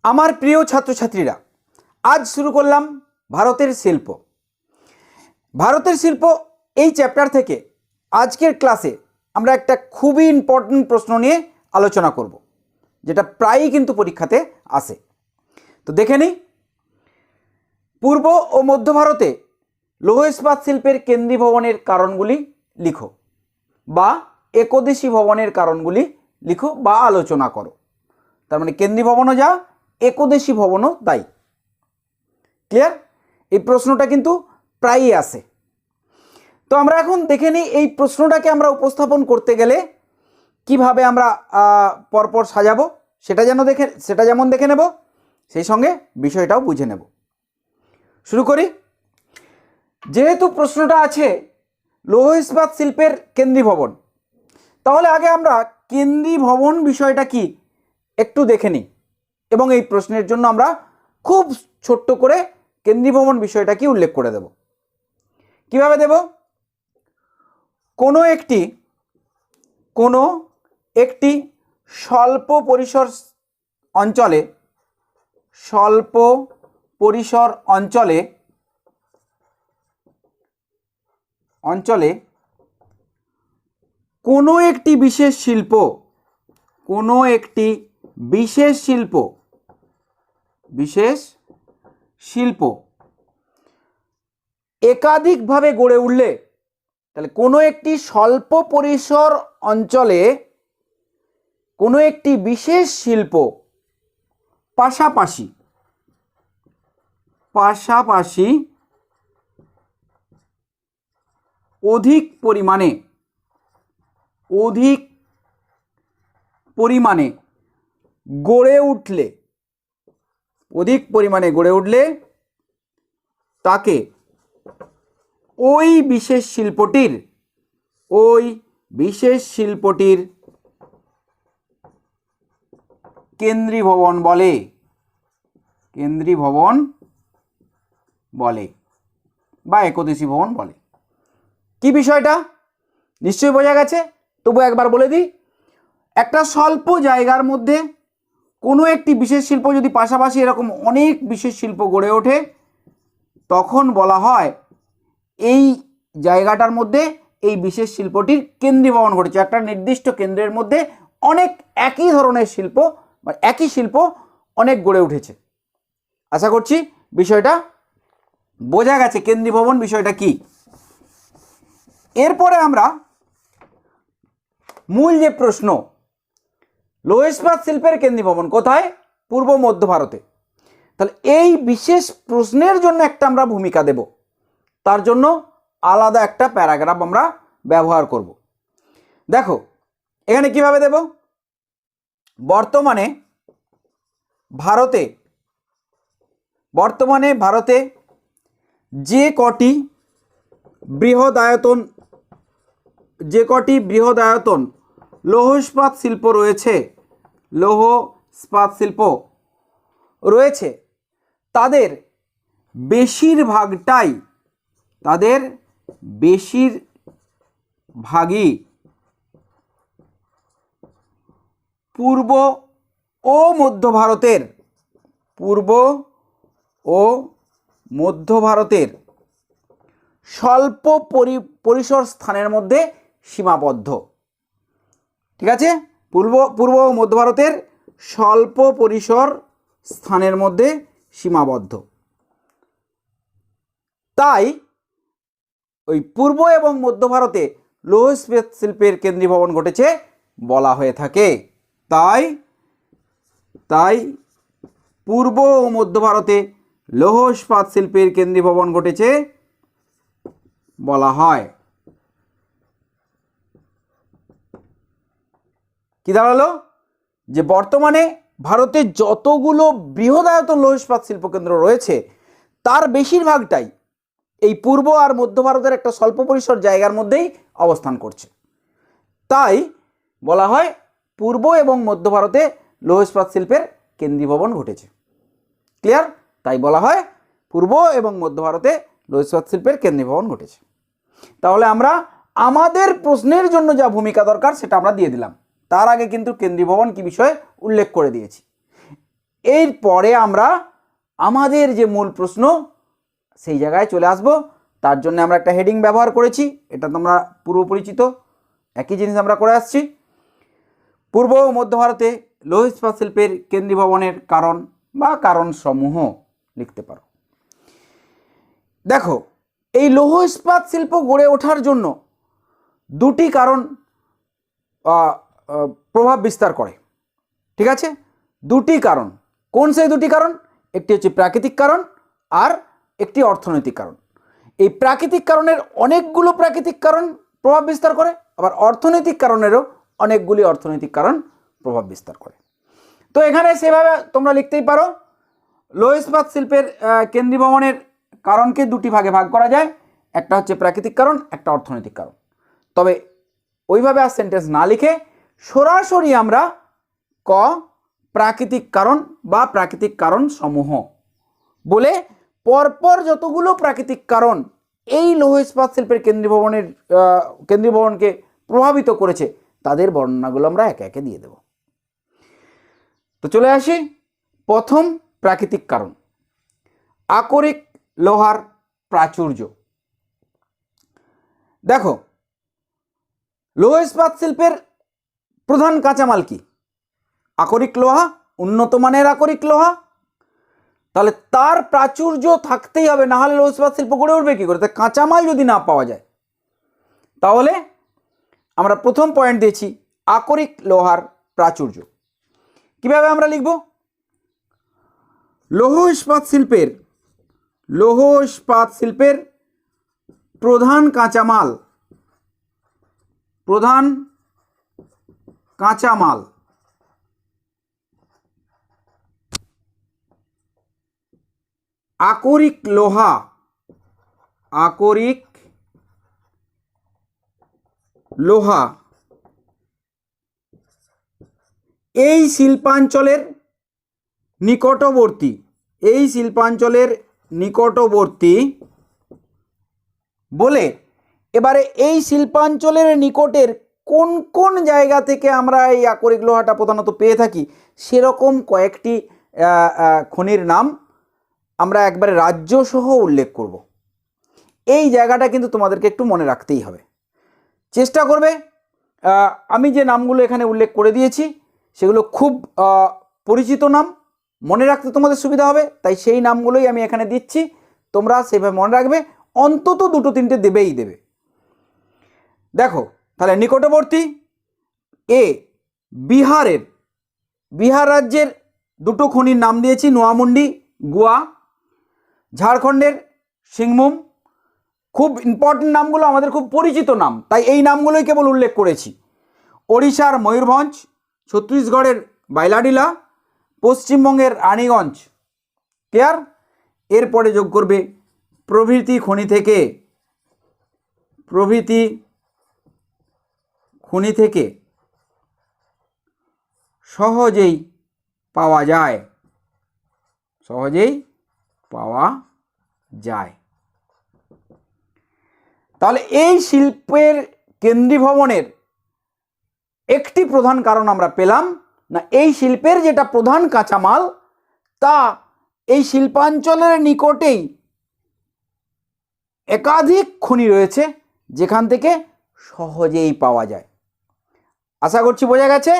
আমার প্রিয় ছাত্রছাত্রীরা, আজ শুরু করলাম ভারতের শিল্প। ভারতের শিল্প এই চ্যাপ্টার থেকে আজকের ক্লাসে আমরা একটা খুবই ইম্পর্টেন্ট প্রশ্ন নিয়ে আলোচনা করব, যেটা প্রায়ই কিন্তু পরীক্ষাতে আসে। তো দেখে নিই, পূর্ব ও মধ্য ভারতে লৌহ ইস্পাত শিল্পের কেন্দ্রীভবনের কারণগুলি লিখো, বা একদেশী ভবনের কারণগুলি লিখো বা আলোচনা করো। তার মানে কেন্দ্রীভবনও যা, একদেশী ভবনও তাই। ক্লিয়ার? এই প্রশ্নটা কিন্তু প্রায়ই আসে। তো আমরা এখন দেখে নিই এই প্রশ্নটাকে আমরা উপস্থাপন করতে গেলে কিভাবে আমরা পরপর সাজাবো, সেটা যেমন দেখে নেব, সেই সঙ্গে বিষয়টাও বুঝে নেব। শুরু করি। যেহেতু প্রশ্নটা আছে লৌহ ইস্পাত শিল্পের কেন্দ্রীভবন, তাহলে আগে আমরা কেন্দ্রীভবন বিষয়টা কি একটু দেখে নিই, এবং এই প্রশ্নের জন্য আমরা খুব ছোট্ট করে কেন্দ্রীভবন বিষয়টা কি উল্লেখ করে দেব। কিভাবে দেব? কোনো একটি স্বল্প পরিসর অঞ্চলে কোনো একটি বিশেষ শিল্প একাধিকভাবে গড়ে উঠলে, তাহলে কোনো একটি স্বল্প পরিসর অঞ্চলে কোনো একটি বিশেষ শিল্প পাশাপাশি অধিক পরিমাণে গড়ে উঠলে তাকে ওই বিশেষ শিল্পটির কেন্দ্রীভবন বলে বা একদেশী ভবন বলে। কি বিষয়টা নিশ্চয়ই বোঝা গেছে, তবু একবার বলে দিই। একটা স্বল্প জায়গার মধ্যে কোনো একটি বিশেষ শিল্প যদি পাশাপাশি এরকম অনেক বিশেষ শিল্প গড়ে ওঠে, তখন বলা হয় এই জায়গাটার মধ্যে এই বিশেষ শিল্পটির কেন্দ্রীভবন ঘটেছে। একটা নির্দিষ্ট কেন্দ্রের মধ্যে অনেক একই ধরনের শিল্প বা একই শিল্প অনেক গড়ে উঠেছে। আশা করছি বিষয়টা বোঝা গেছে, কেন্দ্রীভবন বিষয়টা কি। এরপরে আমরা মূল যে প্রশ্ন, লৌহ ইস্পাত শিল্পের কেন্দ্রীভবন কোথায়? পূর্ব মধ্য ভারতে। তাহলে এই বিশেষ প্রশ্নের জন্য একটা আমরা ভূমিকা দেব, তার জন্য আলাদা একটা প্যারাগ্রাফ আমরা ব্যবহার করব। দেখো এখানে কিভাবে দেব। বর্তমানে ভারতে যে কটি বৃহদায়তন লৌহ ইস্পাত শিল্প রয়েছে, তাদের বেশিরভাগই পূর্ব ও মধ্য ভারতের স্বল্প পরিসর স্থানের মধ্যে সীমাবদ্ধ। ঠিক আছে? পূর্ব ও মধ্য ভারতের স্বল্প পরিসর স্থানের মধ্যে সীমাবদ্ধ। তাই ওই পূর্ব এবং মধ্য ভারতে লৌহ ইস্পাত শিল্পের কেন্দ্রীভবন ঘটেছে বলা হয়ে থাকে। তাই পূর্ব ও মধ্য ভারতে লৌহ ইস্পাত শিল্পের কেন্দ্রীভবন ঘটেছে বলা হয়। কি দাঁড়ালো? যে বর্তমানে ভারতে যতগুলো বৃহদায়তন লৌহ ইস্পাত শিল্পকেন্দ্র রয়েছে, তার বেশিরভাগটাই এই পূর্ব আর মধ্য ভারতের একটা স্বল্প পরিসর জায়গার মধ্যেই অবস্থান করছে। তাই বলা হয় পূর্ব এবং মধ্য ভারতে লৌহ ইস্পাত শিল্পের কেন্দ্রীভবন ঘটেছে। ক্লিয়ার? তাই বলা হয় পূর্ব এবং মধ্য ভারতে লৌহ ইস্পাত শিল্পের কেন্দ্রীভবন ঘটেছে। তাহলে আমরা আমাদের প্রশ্নের জন্য যা ভূমিকা দরকার সেটা আমরা দিয়ে দিলাম। তার আগে কিন্তু কেন্দ্রীভবন কি বিষয়ে উল্লেখ করে দিয়েছি। এরপরে আমরা আমাদের যে মূল প্রশ্ন সেই জায়গায় চলে আসব। তার জন্য আমরা একটা হেডিং ব্যবহার করেছি, এটা তোমরা পূর্ব পরিচিত, একই জিনিস আমরা করে আসছি। পূর্ব ও মধ্য ভারতে লৌহ ইস্পাত শিল্পের কেন্দ্রীভবনের কারণ বা কারণ সমূহ লিখতে পারো। দেখো, এই লৌহ ইস্পাত শিল্প গড়ে ওঠার জন্য দুটি কারণ প্রভাব বিস্তার করে। ঠিক আছে, দুটি কারণ। কোন সেই দুটি কারণ? একটি হচ্ছে প্রাকৃতিক কারণ আর একটি অর্থনৈতিক কারণ। এই প্রাকৃতিক কারণের অনেকগুলো প্রাকৃতিক কারণ প্রভাব বিস্তার করে, আবার অর্থনৈতিক কারণেরও অনেকগুলি অর্থনৈতিক কারণ প্রভাব বিস্তার করে। তো এখানে সেভাবে তোমরা লিখতেই পারো, লৌহ ইস্পাত শিল্পের কেন্দ্রীভবনের কারণকে দুটি ভাগে ভাগ করা যায়, একটা হচ্ছে প্রাকৃতিক কারণ, একটা অর্থনৈতিক কারণ। তবে ওইভাবে আর সেন্টেন্স না লিখে সরাসরি আমরা ক প্রাকৃতিক কারণ বা প্রাকৃতিক কারণ সমূহ বলে পরপর যতগুলো প্রাকৃতিক কারণ এই লৌহ ইস্পাত শিল্পের কেন্দ্রীভবনকে প্রভাবিত করেছে তাদের বর্ণনাগুলো আমরা একে একে দিয়ে দেব। তো চলে আসি প্রথম প্রাকৃতিক কারণ, আকরিক লোহার প্রাচুর্য। দেখো, লৌহ ইস্পাত শিল্পের প্রধান কাঁচামাল কি? আকরিক লোহা, উন্নত মানের আকরিক লোহা। তাহলে তার প্রাচুর্য থাকতেই হবে, না হলে লৌহ ইস্পাত শিল্প গড়ে উঠবে কি করে? তা কাঁচামাল যদি না পাওয়া যায়, তাহলে আমরা প্রথম পয়েন্ট দিয়েছি আকরিক লোহার প্রাচুর্য। কিভাবে আমরা লিখব? লৌহ ইস্পাত শিল্পের প্রধান কাঁচামাল আকরিক লোহা। এই শিল্পাঞ্চলের নিকটবর্তী বলে এবারে এই শিল্পাঞ্চলের নিকটের কোন কোন জায়গা থেকে আমরা এই আকরিক লোহাটা প্রধানত পেয়ে থাকি সেরকম কয়েকটি খনির নাম আমরা একবারে রাজ্য সহ উল্লেখ করব। এই জায়গাটা কিন্তু তোমাদেরকে একটু মনে রাখতেই হবে, চেষ্টা করবে। আমি যে নামগুলো এখানে উল্লেখ করে দিয়েছি সেগুলো খুব পরিচিত নাম, মনে রাখতে তোমাদের সুবিধা হবে, তাই সেই নামগুলোই আমি এখানে দিচ্ছি। তোমরা সেভাবে মনে রাখবে, অন্তত দুটো তিনটে দেবেই দেবে। দেখো, তাহলে নিকটবর্তী এ বিহার রাজ্যের দুটো খনির নাম দিয়েছি, নোয়ামুন্ডি, গোয়া। ঝাড়খণ্ডের সিংভূম। খুব ইম্পর্টেন্ট নামগুলো, আমাদের খুব পরিচিত নাম, তাই এই নামগুলোই কেবল উল্লেখ করেছি। ওড়িশার ময়ূরভঞ্জ, ছত্তিশগড়ের বাইলাডিলা, পশ্চিমবঙ্গের রানীগঞ্জ। ক্লিয়ার? এরপরে যোগ করবে প্রভৃতি খনি থেকে সহজেই পাওয়া যায়। তাহলে এই শিল্পের কেন্দ্রীভবনের একটি প্রধান কারণ আমরা পেলাম না, এই শিল্পের যেটা প্রধান কাঁচামাল তা এই শিল্পাঞ্চলের নিকটেই একাধিক খনি রয়েছে যেখান থেকে সহজেই পাওয়া যায়। আশা করছি বোঝা গেছে।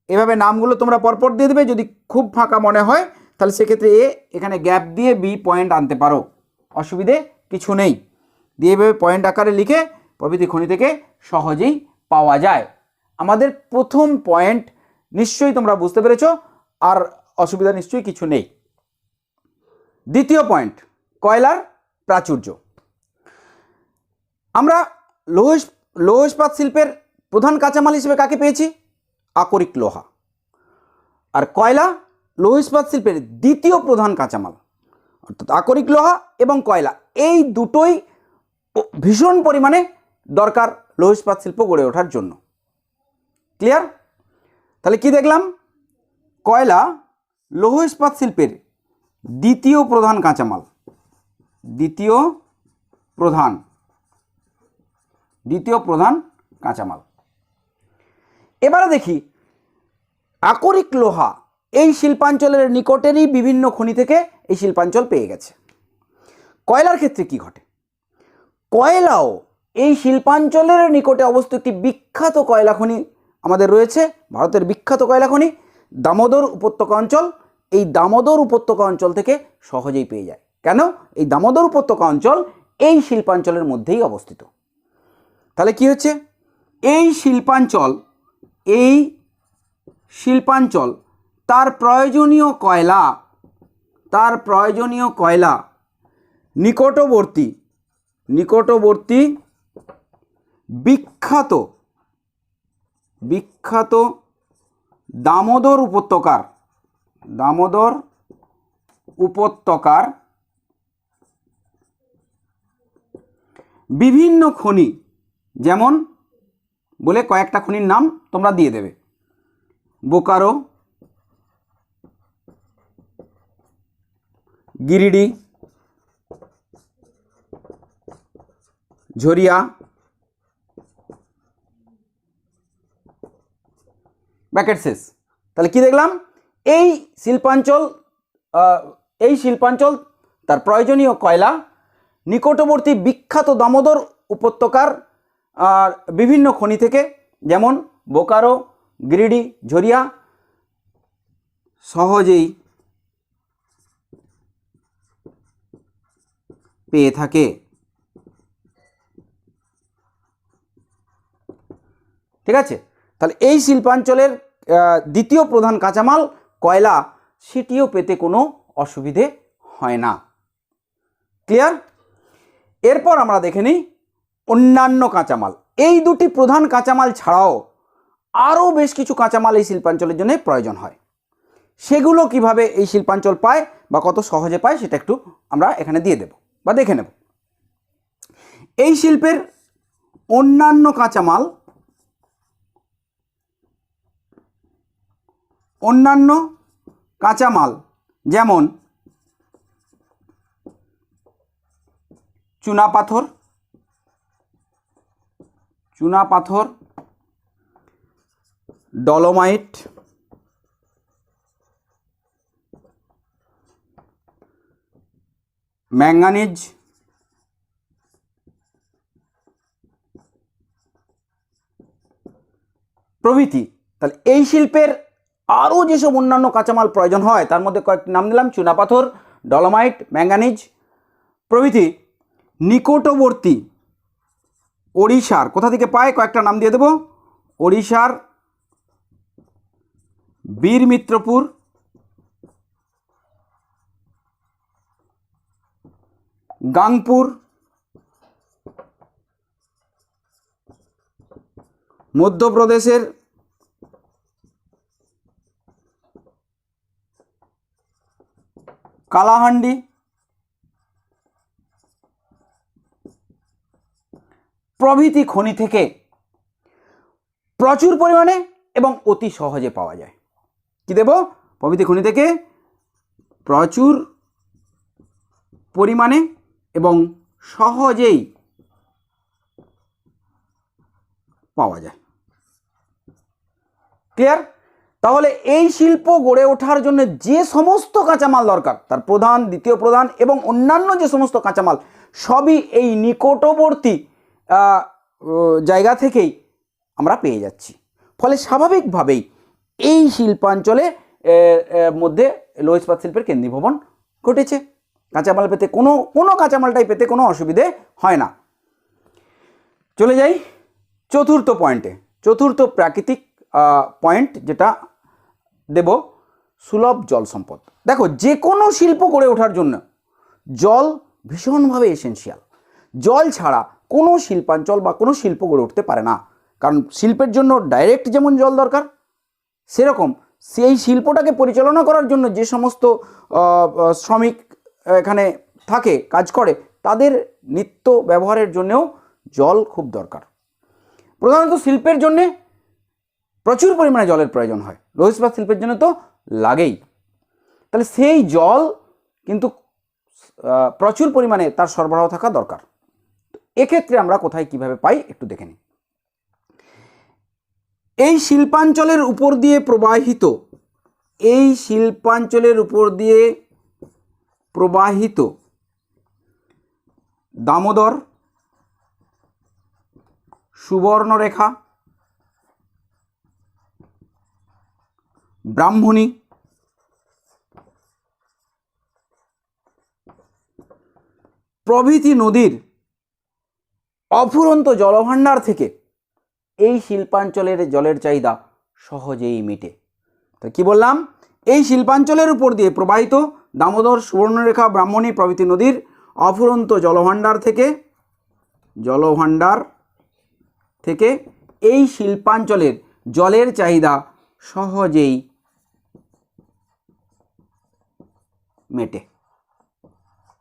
এভাবে নামগুলো তোমরা পরপর দিয়ে দেবে। যদি খুব ফাঁকা মনে হয় তাহলে সেক্ষেত্রে এখানে গ্যাপ দিয়ে বি পয়েন্ট আনতে পারো, অসুবিধে কিছু নেই। দিয়ে এভাবে পয়েন্ট আকারে লিখে প্রভৃতি খনি থেকে সহজেই পাওয়া যায়। আমাদের প্রথম পয়েন্ট নিশ্চয়ই তোমরা বুঝতে পেরেছো, আর অসুবিধা নিশ্চয়ই কিছু নেই। দ্বিতীয় পয়েন্ট, কয়লার প্রাচুর্য। আমরা লৌহ ইস্পাত শিল্পের প্রধান কাঁচামাল হিসেবে কাকে পেয়েছি? আকরিক লোহা। আর কয়লা লৌহ ইস্পাত শিল্পের দ্বিতীয় প্রধান কাঁচামাল, অর্থাৎ আকরিক লোহা এবং কয়লা এই দুটোই ভীষণ পরিমাণে দরকার লৌহ ইস্পাত শিল্প গড়ে ওঠার জন্য। ক্লিয়ার? তাহলে কি দেখলাম? কয়লা লৌহ ইস্পাত শিল্পের দ্বিতীয় প্রধান কাঁচামাল, দ্বিতীয় প্রধান কাঁচামাল। এবারে দেখি আকরিক লোহা এই শিল্পাঞ্চলের নিকটেরই বিভিন্ন খনি থেকে এই শিল্পাঞ্চল পেয়ে গেছে। কয়লার ক্ষেত্রে কি ঘটে? কয়লাও এই শিল্পাঞ্চলের নিকটে অবস্থিত একটি বিখ্যাত কয়লা খনি আমাদের রয়েছে, ভারতের বিখ্যাত কয়লা খনি দামোদর উপত্যকা অঞ্চল। এই দামোদর উপত্যকা অঞ্চল থেকে সহজেই পেয়ে যায়। কেন? এই দামোদর উপত্যকা অঞ্চল এই শিল্পাঞ্চলের মধ্যেই অবস্থিত। তাহলে কি হচ্ছে, এই শিল্পাঞ্চল তার প্রয়োজনীয় কয়লা নিকটবর্তী বিখ্যাত দামোদর উপত্যকার বিভিন্ন খনি, যেমন বলে কয়েকটা খনির নাম তোমরা দিয়ে দেবে, বোকারো, গিরিডি, ঝরিয়া, ব্র্যাকেট শেষ। তাহলে কি দেখলাম, এই শিল্পাঞ্চল তার প্রয়োজনীয় কয়লা নিকটবর্তী বিখ্যাত দামোদর উপত্যকার বিভিন্ন খনি থেকে, যেমন বোকারো, গিরিডি, ঝরিয়া, সহজেই পেয়ে থাকে। ঠিক আছে, তাহলে এই শিল্পাঞ্চলের দ্বিতীয় প্রধান কাঁচামাল কয়লা, সেটিও পেতে কোনো অসুবিধে হয় না। ক্লিয়ার? এরপর আমরা দেখে নিই অন্যান্য কাঁচামাল। এই দুটি প্রধান কাঁচামাল ছাড়াও আরও বেশ কিছু কাঁচামাল এই শিল্পাঞ্চলের জন্য প্রয়োজন হয়। সেগুলো কিভাবে এই শিল্পাঞ্চল পায় বা কত সহজে পায় সেটা একটু আমরা এখানে দিয়ে দেব বা দেখে নেব। এই শিল্পের অন্যান্য কাঁচামাল যেমন চুনাপাথর, ডলোমাইট, ম্যাঙ্গানিজ, প্রভৃতি। তাহলে এই শিল্পের আরও যেসব অন্যান্য কাঁচামাল প্রয়োজন হয় তার মধ্যে কয়েকটি নাম দিলাম, চুনাপাথর, ডলোমাইট, ম্যাঙ্গানিজ প্রভৃতি নিকটবর্তী ওড়িশার, কোথা থেকে পায় কয়েকটা নাম দিয়ে দেব, ওড়িশার বীরমিত্রপুর, গাংপুর, মধ্যপ্রদেশের কালাহান্ডি, প্রভৃতি খনি থেকে প্রচুর পরিমাণে এবং অতি সহজে পাওয়া যায়। কি দেব? প্রভৃতি খনি থেকে প্রচুর পরিমাণে এবং সহজেই পাওয়া যায়। ক্লিয়ার? তাহলে এই শিল্প গড়ে ওঠার জন্য যে সমস্ত কাঁচামাল দরকার, তার প্রধান, দ্বিতীয় প্রধান এবং অন্যান্য যে সমস্ত কাঁচামাল, সবই এই নিকটবর্তী জায়গা থেকেই আমরা পেয়ে যাচ্ছি। ফলে স্বাভাবিকভাবেই এই শিল্পাঞ্চলে মধ্যে লৌহ ইস্পাত শিল্পের কেন্দ্রীভবন ঘটেছে। কাঁচামাল পেতে কোনো কাঁচামালটাই পেতে কোনো অসুবিধে হয় না। চলে যাই চতুর্থ পয়েন্টে। চতুর্থ প্রাকৃতিক পয়েন্ট যেটা দেব, সুলভ জল সম্পদ। দেখো, যে কোনো শিল্প গড়ে ওঠার জন্য জল ভীষণভাবে এসেনশিয়াল। জল ছাড়া কোনো শিল্পাঞ্চল বা কোনো শিল্প গড়ে উঠতে পারে না। কারণ শিল্পের জন্য ডাইরেক্ট যেমন জল দরকার, সেরকম সেই শিল্পটাকে পরিচালনা করার জন্য যে সমস্ত শ্রমিক এখানে থাকে, কাজ করে, তাদের নিত্য ব্যবহারের জন্যও জল খুব দরকার। প্রধানত শিল্পের জন্যে প্রচুর পরিমাণে জলের প্রয়োজন হয়, লৌহ ইস্পাত শিল্পের জন্য তো লাগেই। তাহলে সেই জল কিন্তু প্রচুর পরিমাণে তার সরবরাহ থাকা দরকার। এক্ষেত্রে আমরা কোথায় কিভাবে পাই একটু দেখে নিই। এই শিল্পাঞ্চলের উপর দিয়ে প্রবাহিত এই শিল্পাঞ্চলের উপর দিয়ে প্রবাহিত দামোদর, সুবর্ণরেখা, ব্রাহ্মণী, প্রভৃতি নদীর অফুরন্ত জলভাণ্ডার থেকে এই শিল্পাঞ্চলের জলের চাহিদা সহজেই মেটে। তো কি বললাম, এই শিল্পাঞ্চলের উপর দিয়ে প্রবাহিত দামোদর, সুবর্ণরেখা, ব্রাহ্মণী প্রভৃতি নদীর অফুরন্ত জলভাণ্ডার থেকে এই শিল্পাঞ্চলের জলের চাহিদা সহজেই মেটে,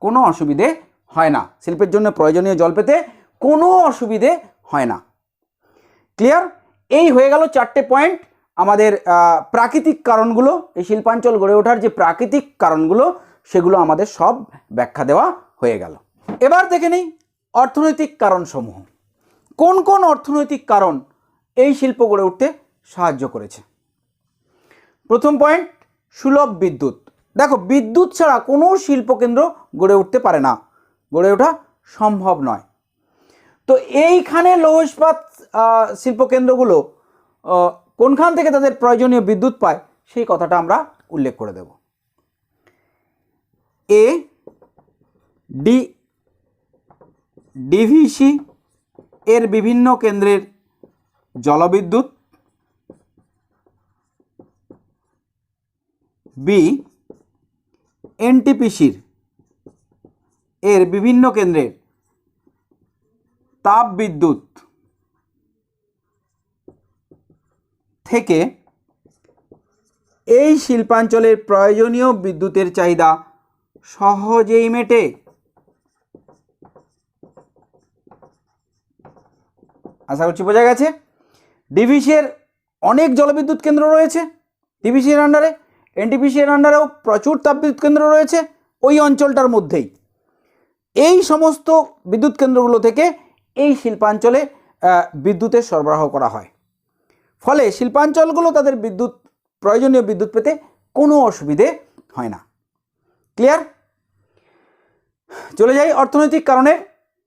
কোনো অসুবিধে হয় না। শিল্পের জন্য প্রয়োজনীয় জল পেতে কোনো অসুবিধে হয় না। ক্লিয়ার? এই হয়ে গেল 4টে পয়েন্ট আমাদের প্রাকৃতিক কারণগুলো, এই শিল্পাঞ্চল গড়ে ওঠার যে প্রাকৃতিক কারণগুলো সেগুলো আমাদের সব ব্যাখ্যা দেওয়া হয়ে গেল। এবার দেখে নিই অর্থনৈতিক কারণসমূহ। কোন কোন অর্থনৈতিক কারণ এই শিল্প গড়ে উঠতে সাহায্য করেছে? প্রথম পয়েন্ট, সুলভ বিদ্যুৎ। দেখো, বিদ্যুৎ ছাড়া কোনো শিল্পকেন্দ্র গড়ে উঠতে পারে না, গড়ে ওঠা সম্ভব নয়। তো এইখানে লৌহ ইস্পাত শিল্পকেন্দ্রগুলো কোনখান থেকে তাদের প্রয়োজনীয় বিদ্যুৎ পায় সেই কথাটা আমরা উল্লেখ করে দেব। এ, ডিভিসি এর বিভিন্ন কেন্দ্রের জলবিদ্যুৎ, বি, এনটিপিসির এর বিভিন্ন কেন্দ্রের তাপ বিদ্যুৎ থেকে এই শিল্পাঞ্চলের প্রয়োজনীয় বিদ্যুতের চাহিদা সহজেই মেটে। আশা করছি বোঝা গেছে। ডিভিসির অনেক জলবিদ্যুৎ কেন্দ্র রয়েছে ডিভিসির আন্ডারে, এনটিপিসির আন্ডারেও প্রচুর তাপবিদ্যুৎ কেন্দ্র রয়েছে ওই অঞ্চলটার মধ্যেই। এই সমস্ত বিদ্যুৎ কেন্দ্রগুলো থেকে এই শিল্পাঞ্চলে বিদ্যুতের সরবরাহ করা হয়, ফলে শিল্পাঞ্চলগুলো তাদের প্রয়োজনীয় বিদ্যুৎ পেতে কোনো অসুবিধে হয় না। ক্লিয়ার? চলে যাই অর্থনৈতিক কারণের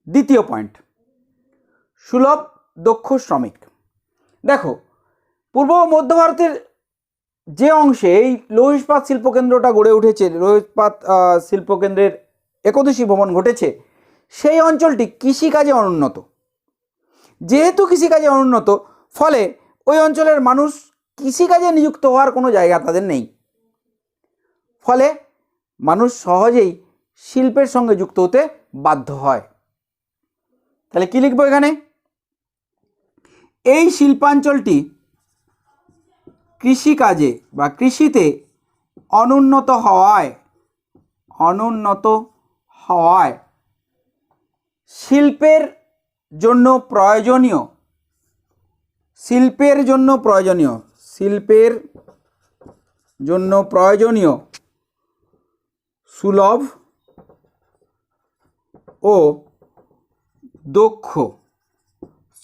দ্বিতীয় পয়েন্ট, সুলভ দক্ষ শ্রমিক। দেখো, পূর্ব ও মধ্য ভারতের যে অংশে এই লৌহ ইস্পাত শিল্পকেন্দ্রটা গড়ে উঠেছে, লৌহ ইস্পাত শিল্পকেন্দ্রের একদেশী ভবন ঘটেছে, সেই অঞ্চলটি কৃষিকাজে অনুন্নত। যেহেতু কৃষিকাজে অনুন্নত, ফলে ওই অঞ্চলের মানুষ কৃষিকাজে নিযুক্ত হওয়ার কোনো জায়গা তাদের নেই, ফলে মানুষ সহজেই শিল্পের সঙ্গে যুক্ত হতে বাধ্য হয়। তাহলে কি লিখবো এখানে? এই শিল্পাঞ্চলটি কৃষিকাজে বা কৃষিতে অনুন্নত হওয়ায় শিল্পের জন্য প্রয়োজনীয় সুলভ ও দক্ষ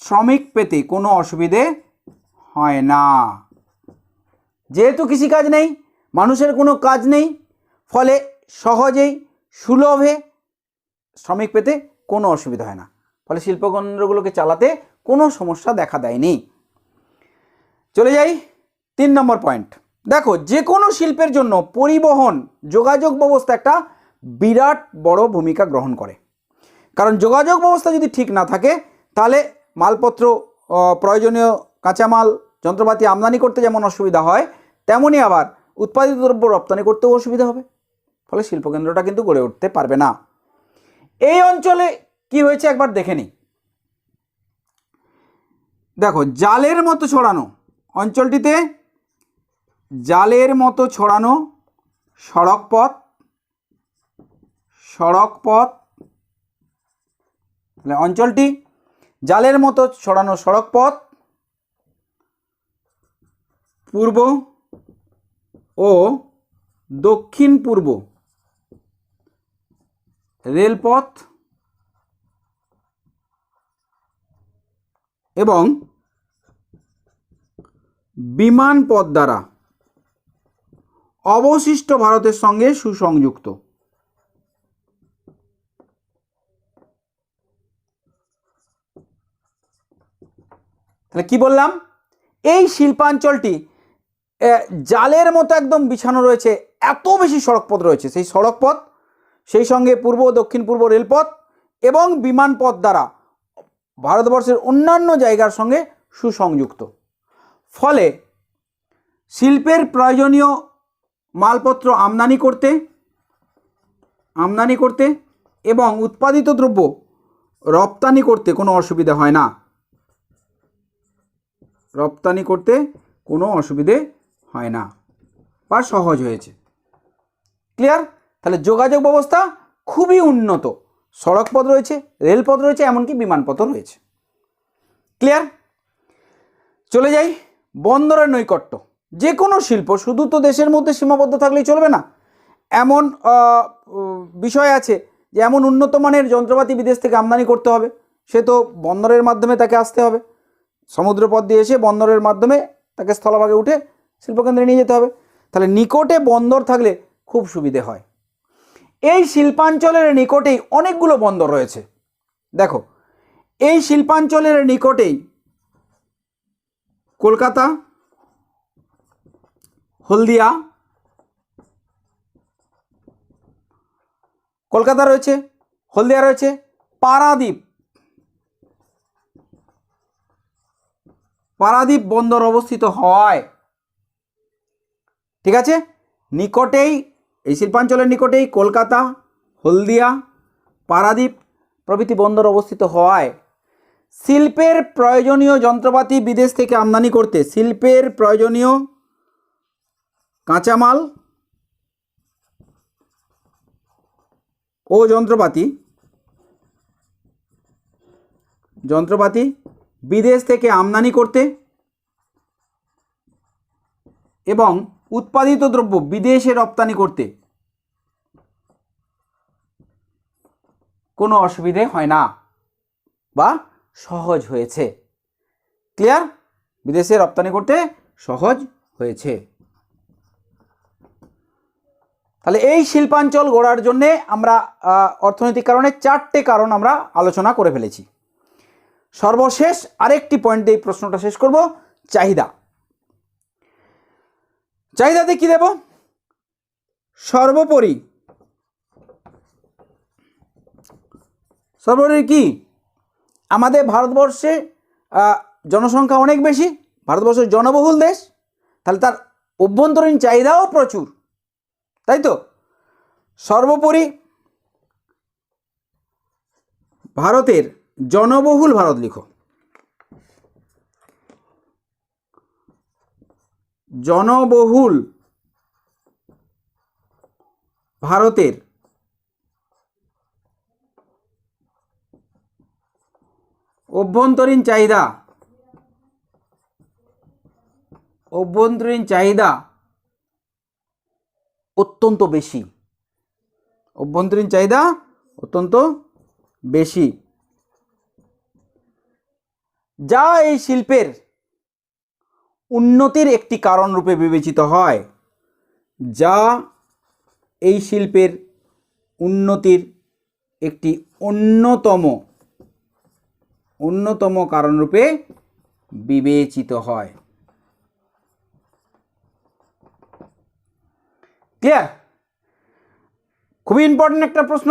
শ্রমিক পেতে কোনো অসুবিধে হয় না। যেহেতু কৃষিকাজ নেই, মানুষের কোনো কাজ নেই, ফলে সহজেই সুলভে শ্রমিক পেতে কোনো অসুবিধা হয় না, ফলে শিল্পকেন্দ্রগুলোকে চালাতে কোনো সমস্যা দেখা দেয়নি। চলে যাই 3 নম্বর পয়েন্ট। দেখো, যে কোনো শিল্পের জন্য পরিবহন, যোগাযোগ ব্যবস্থা একটা বিরাট বড় ভূমিকা গ্রহণ করে। কারণ যোগাযোগ ব্যবস্থা যদি ঠিক না থাকে, তাহলে মালপত্র, প্রয়োজনীয় কাঁচামাল, যন্ত্রপাতি আমদানি করতে যেমন অসুবিধা হয়, তেমনই আবার উৎপাদিত দ্রব্য রপ্তানি করতেও অসুবিধা হবে, ফলে শিল্পকেন্দ্রটা কিন্তু গড়ে উঠতে পারবে না। এই অঞ্চলে কি হয়েছে একবার দেখে নিই। দেখো, জালের মতো ছড়ানো অঞ্চলটিতে জালের মতো ছড়ানো সড়কপথ অঞ্চলটি জালের মতো ছড়ানো সড়কপথ, পূর্ব ও দক্ষিণ পূর্ব রেলপথ এবং বিমান পথ দ্বারা অবশিষ্ট ভারতের সঙ্গে সুসংযুক্ত। তাহলে কি বললাম, এই শিল্পাঞ্চলটি জালের মতো একদম বিছানো রয়েছে, এত বেশি সড়কপথ রয়েছে। সেই সড়কপথ, সেই সঙ্গে পূর্ব ও দক্ষিণ পূর্ব রেলপথ এবং বিমানপথ দ্বারা ভারতবর্ষের অন্যান্য জায়গার সঙ্গে সুসংযুক্ত। ফলে শিল্পের প্রয়োজনীয় মালপত্র আমদানি করতে এবং উৎপাদিত দ্রব্য রপ্তানি করতে কোনো অসুবিধা হয় না। রপ্তানি করতে কোনো অসুবিধে হয় না বা সহজ হয়েছে। ক্লিয়ার? তাহলে যোগাযোগ ব্যবস্থা খুবই উন্নত, সড়কপথ রয়েছে, রেলপথ রয়েছে, এমনকি বিমানপথও রয়েছে। ক্লিয়ার? চলে যাই বন্দরের নৈকট্য। যে কোনো শিল্প শুধু তো দেশের মধ্যে সীমাবদ্ধ থাকলেই চলবে না, এমন বিষয় আছে যে এমন উন্নত মানের যন্ত্রপাতি বিদেশ থেকে আমদানি করতে হবে, সে তো বন্দরের মাধ্যমে তাকে আসতে হবে। সমুদ্রপথ দিয়ে এসে বন্দরের মাধ্যমে তাকে স্থলভাগে উঠে শিল্পকেন্দ্রে নিয়ে যেতে হবে। তাহলে নিকটে বন্দর থাকলে খুব সুবিধে হয়। এই শিল্পাঞ্চলের নিকটেই অনেকগুলো বন্দর রয়েছে। দেখো, এই শিল্পাঞ্চলের নিকটেই কলকাতা, হলদিয়া, কলকাতা রয়েছে, হলদিয়া রয়েছে, পারাদ্বীপ বন্দর অবস্থিত হয়। ঠিক আছে, নিকটেই, এই শিল্পাঞ্চলের নিকটেই কলকাতা, হলদিয়া, পারাদ্বীপ প্রভৃতি বন্দর অবস্থিত হওয়ায় শিল্পের প্রয়োজনীয় যন্ত্রপাতি বিদেশ থেকে আমদানি করতে, শিল্পের প্রয়োজনীয় কাঁচামাল ও যন্ত্রপাতি বিদেশ থেকে আমদানি করতে এবং উৎপাদিত দ্রব্য বিদেশে রপ্তানি করতে কোনো অসুবিধে হয় না বা সহজ হয়েছে। ক্লিয়ার? বিদেশে রপ্তানি করতে সহজ হয়েছে। তাহলে এই শিল্পাঞ্চল গড়ার জন্যে আমরা অর্থনৈতিক কারণে 4টে কারণ আমরা আলোচনা করে ফেলেছি। সর্বশেষ আরেকটি পয়েন্ট দিয়ে প্রশ্নটা শেষ করব, চাহিদা। চাহিদাতে কি দেব? সর্বোপরি কি আমাদের ভারতবর্ষে জনসংখ্যা অনেক বেশি, ভারতবর্ষের জনবহুল দেশ, তাহলে তার অভ্যন্তরীণ চাহিদাও প্রচুর, তাই তো? সর্বোপরি ভারতের জনবহুল, ভারত লিখো, জনবহুল ভারতের অভ্যন্তরীণ চাহিদা অত্যন্ত বেশি, অভ্যন্তরীণ চাহিদা অত্যন্ত বেশি, যা এই শিল্পের উন্নতির একটি কারণ রূপে বিবেচিত হয়, যা এই শিল্পের উন্নতির একটি অন্যতম কারণ রূপে বিবেচিত হয়। ক্লিয়ার? খুবই ইম্পর্টেন্ট একটা প্রশ্ন।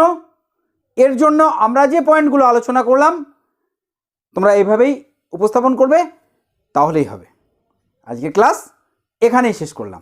এর জন্য আমরা যে পয়েন্টগুলো আলোচনা করলাম তোমরা এইভাবেই উপস্থাপন করবে, তাহলেই হবে। আজকে ক্লাস এখানেই শেষ করলাম।